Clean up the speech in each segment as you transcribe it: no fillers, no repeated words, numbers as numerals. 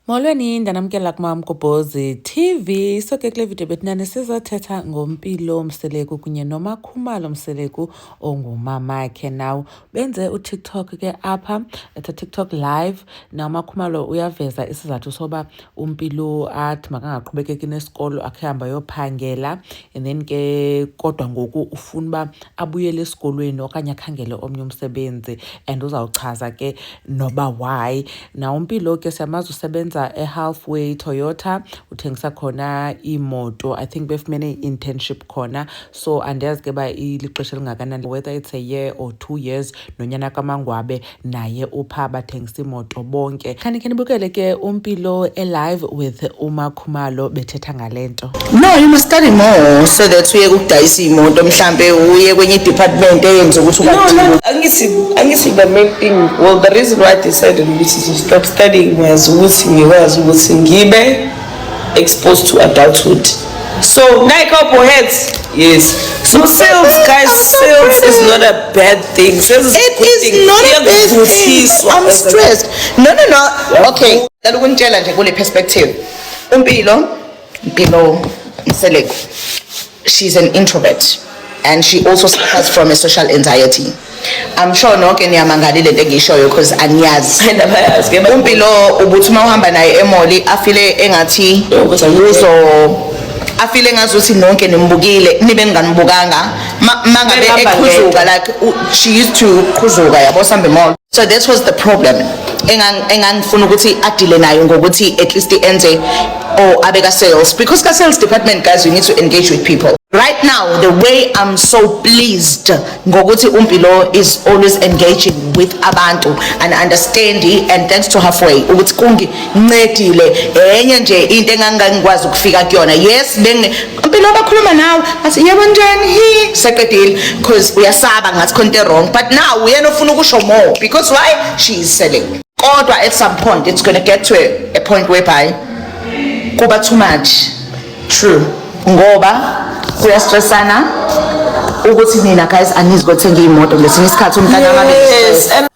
Molweni ndanamkela kuMamgobhozi TV. So ke kule video betinane sizothetha ngompilo Mseleku kunye noMakhumalo Mseleku ongumamakhe. Now benze uTikTok ke apha at a TikTok live. Now Makhumalo uyaveza isizathu soba umpilo athi makangaqhubekeki nesikolo akhamba yophangela, and then ke kodwa ngoku ufuna uba abuyele esikolweni okanye akhangele omnye umsebenzi, and uzawuchaza ke noba why. Now umpilo ke siyamazi usebenza halfway Toyota, uthengisa khona imoto. I think befumene internship khona, so andiyazi ke ba ilixesha elingakanani, whether it's a year or 2 years. Nonyana kaMangwabe naye upha bathengisa imoto bonke. Khani nibukele ke umpilo live with uMakhumalo bethetha ngalento. No, you must study more so that uye ukudayisa imoto mhlambe uye kwenye department eyenza ukuthi no, angithi the main thing, well, the reason why I decided to stop studying was ukuthi ngibe exposed to adulthood. So Nike heads, yes. So sales, guys, sales is not a bad thing. Sales is it is not a bad thing. I'm stressed. No. Okay, lalukungitshela nje kule perspective. Umpilo Mseleku, she's an introvert and she also suffers from a social anxiety. I'm sure nonke niyamangalile into engishoyo because aniyazi. Umpilo ubuthi mawuhamba naye emoli afile engathi afile ngazuthi nonke nimbukile nibe nganibukanga mangabe ekhuzuka, like she used to khuzuka yabo sambe mall. So that was the problem engangifuna ukuthi adile nayo ngokuthi at least enze or abeka sales, because ka sales department, guys, you need to engage with people. Right now, the way I'm so pleased ngokuthi umpilo is always engaging with abantu and understanding, and thanks to halfway ukuthi kungincedile enye nje into engangikwazi ukufika kuyona. Yes, umpilo bakhuluma nawe athi yebo njani hi secretary, because uyasaba ngathi konke wrong, but now uyena ufuna ukusho more because why she is selling. Kodwa at some point it's going to get to a point whereby kuba too much. True, ngoba kuyastressana ukuthi nina guys anizikothenga imoto ngesinye isikhathi umntana amabe.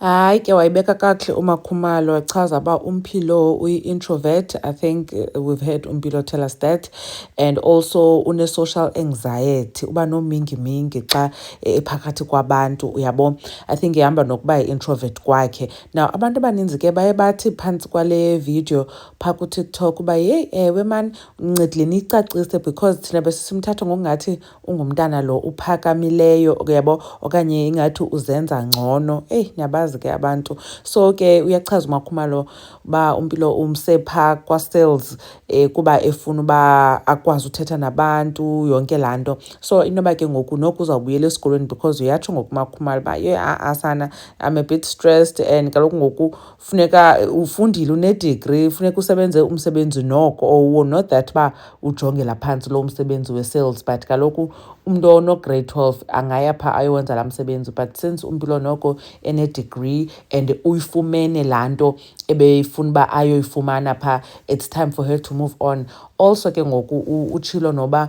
Hayi ke wayibeka kahle uMakhumalo, echaza ba umpilo uyi-introvert. I think we've heard umpilo tell us that, and also une-social anxiety, uba nomingi xa ephakathi kwabantu, uyabo. I think ihamba nokuba yi-introvert kwakhe. Now abantu abaninzi ke baye bathi phantsi kwale video phaa kuTikTok uba yeyi ewe man uncedile niyicacise, because thina besisimthatha ngokungathi ungumntana lo uphakamileyo, uyabo, okanye ingathi uzenza ngcono. Niyabazi ke abantu. So ke uyachaza uMakhumalo ba umpilo umsepha kwa sales kuba efuna uba akwazi uthetha nabantu yonke lanto. So inoba ke ngoku uzawubuyela esikolweni, because uyatsho ngokuMakhumalo ba asana I'm a bit stressed, and kaloku ngoku funeka ufundile une-degree, funeka usebenze umsebenzi noko owo, not that ba ujongela phansi lo msebenzi we-sales, but kaloku umuntu ono-grade 12 angaya pha ayowenza la msebenzi. But since umpilo noko ene-degree and uyifumene laa nto ebeyifuna uba ayoyifumana pha, it's time for her to move on. Also ke ngoku utshilo noba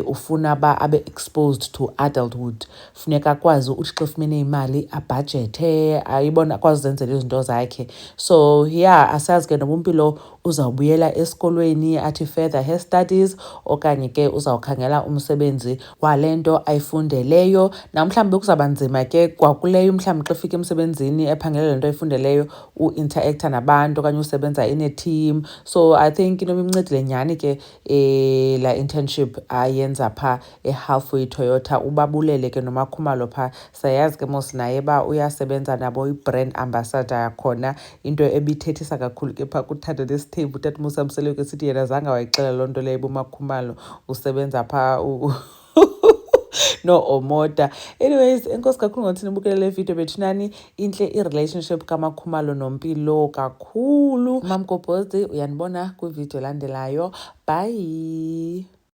ufuna ba abe exposed to adulthood, funeka akwazi uthi xa ufumene imali abhajethe, ayibona akwazi uzenzela izinto zakhe. So yeah, asazi ke noba umpilo uzawubuyela esikolweni athi further her studies, okanye ke uzawukhangela umsebenzi wale nto ayifundeleyo. Na mhlawumbi kuzawuba nzima ke kwakuleyo mhlawumbi xa ufika emsebenzini ephangela le nto ayifundeleyo u-interacta nabantu okanye usebenza ine-team. So I think inoba imncedile nyhani ke la internship ayenza pha halfway Toyota. Ubabulele ke noMakhumalo pha, sayazi ke mos naye ba uyasebenza nabo i-brand ambassador yakhona, into ebithethisa kakhulu ke pha kuthando lesithembu. Utata Musa Mseleku esithi yena zange wayixela loo nto leyo uMakhumalo usebenza pha no Omoda. Anyways, enkosi kakhulu ngokuthi nibukele le video bethinani. Intle i-relationship kaMakhumalo nompilo kakhulu. Mamgobhozi uyanibona kwivideo landelayo. Bye.